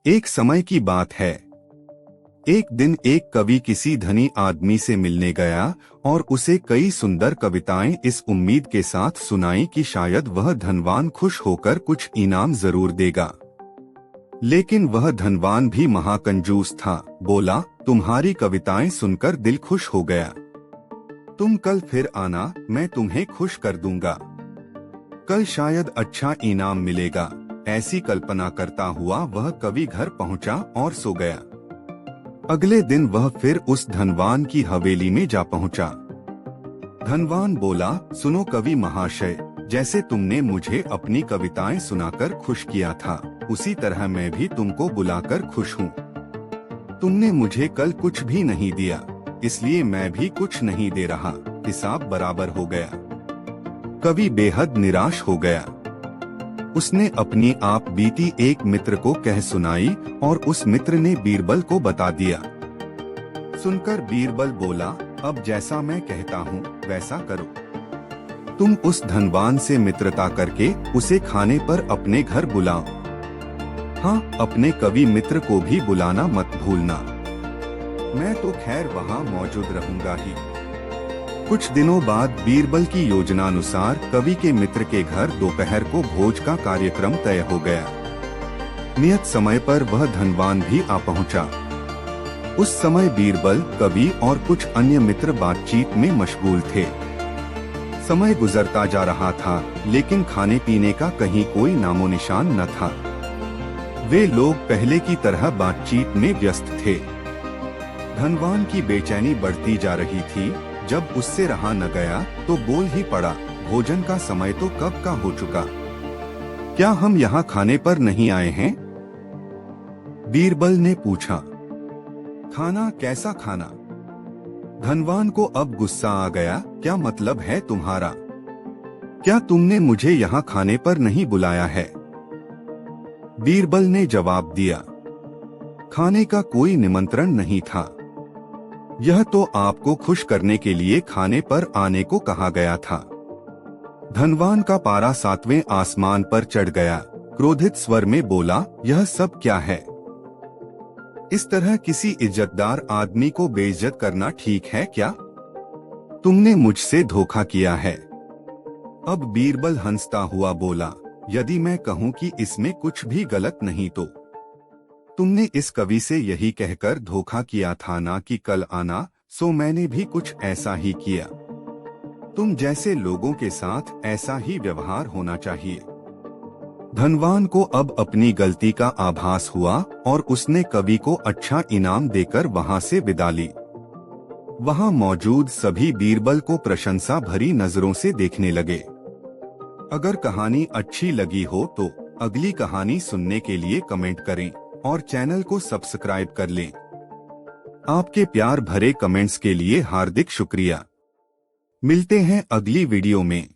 एक समय की बात है। एक दिन एक कवि किसी धनी आदमी से मिलने गया और उसे कई सुंदर कविताएं इस उम्मीद के साथ सुनाई कि शायद वह धनवान खुश होकर कुछ इनाम जरूर देगा। लेकिन वह धनवान भी महाकंजूस था। बोला, तुम्हारी कविताएं सुनकर दिल खुश हो गया। तुम कल फिर आना, मैं तुम्हें खुश कर दूंगा। कल शायद अच्छा इनाम मिलेगा। ऐसी कल्पना करता हुआ वह कवि घर पहुंचा और सो गया। अगले दिन वह फिर उस धनवान की हवेली में जा पहुंचा। धनवान बोला, सुनो कवि महाशय, जैसे तुमने मुझे अपनी कविताएं सुनाकर खुश किया था, उसी तरह मैं भी तुमको बुलाकर खुश हूँ। तुमने मुझे कल कुछ भी नहीं दिया, इसलिए मैं भी कुछ नहीं दे रहा। हिसाब बराबर हो गया। कवि बेहद निराश हो गया। उसने अपनी आप बीती एक मित्र को कह सुनाई और उस मित्र ने बीरबल को बता दिया। सुनकर बीरबल बोला, अब जैसा मैं कहता हूँ वैसा करो। तुम उस धनवान से मित्रता करके उसे खाने पर अपने घर बुलाओ। हाँ, अपने कवि मित्र को भी बुलाना मत भूलना। मैं तो खैर वहाँ मौजूद रहूंगा ही। कुछ दिनों बाद बीरबल की योजनानुसार कवि के मित्र के घर दोपहर को भोज का कार्यक्रम तय हो गया। नियत समय पर वह धनवान भी आ पहुंचा। उस समय बीरबल, कवि और कुछ अन्य मित्र बातचीत में मशगूल थे। समय गुजरता जा रहा था, लेकिन खाने पीने का कहीं कोई नामो निशान न था। वे लोग पहले की तरह बातचीत में व्यस्त थे। धनवान की बेचैनी बढ़ती जा रही थी। जब उससे रहा न गया तो बोल ही पड़ा, भोजन का समय तो कब का हो चुका। क्या हम यहाँ खाने पर नहीं आए हैं? बीरबल ने पूछा। खाना? कैसा खाना? धनवान को अब गुस्सा आ गया। क्या मतलब है तुम्हारा? क्या तुमने मुझे यहाँ खाने पर नहीं बुलाया है? बीरबल ने जवाब दिया, खाने का कोई निमंत्रण नहीं था। यह तो आपको खुश करने के लिए खाने पर आने को कहा गया था। धनवान का पारा 7वें आसमान पर चढ़ गया। क्रोधित स्वर में बोला, यह सब क्या है? इस तरह किसी इज्जतदार आदमी को बेइज्जत करना ठीक है क्या? तुमने मुझसे धोखा किया है। अब बीरबल हंसता हुआ बोला, यदि मैं कहूँ कि इसमें कुछ भी गलत नहीं तो तुमने इस कवि से यही कहकर धोखा किया था ना कि कल आना, सो मैंने भी कुछ ऐसा ही किया। तुम जैसे लोगों के साथ ऐसा ही व्यवहार होना चाहिए। धनवान को अब अपनी गलती का आभास हुआ और उसने कवि को अच्छा इनाम देकर वहां से विदा ली। वहां मौजूद सभी बीरबल को प्रशंसा भरी नजरों से देखने लगे। अगर कहानी अच्छी लगी हो तो अगली कहानी सुनने के लिए कमेंट करें और चैनल को सब्सक्राइब कर लें। आपके प्यार भरे कमेंट्स के लिए हार्दिक शुक्रिया। मिलते हैं अगली वीडियो में।